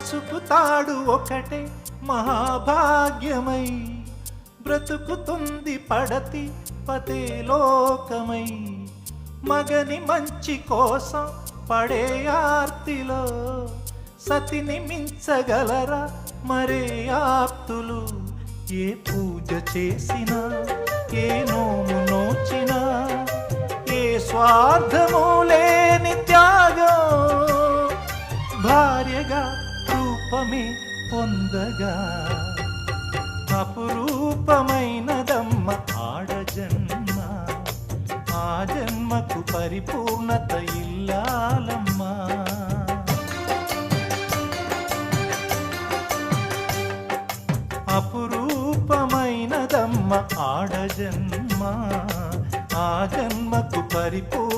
పసుపుతాడు ఒకటే మహాభాగ్యమై బ్రతుకుతుంది పడతి పతే లోకమై మగని మంచి కోసం పడే ఆర్తిలో సతిని మించగలరా మరే ఆప్తులు ఏ పూజ చేసినా ఏ నోము నోచినా ఏ స్వార్థము లేని త్యాగం భార్యగా రూపమే పొందగా అపురూపమైనదమ్మ ఆడజన్మ ఆ జన్మకు పరిపూర్ణత ఇల్లాలమ్మా అపురూపమైనదమ్మ ఆడజన్మ ఆ జన్మకు పరిపూర్ణ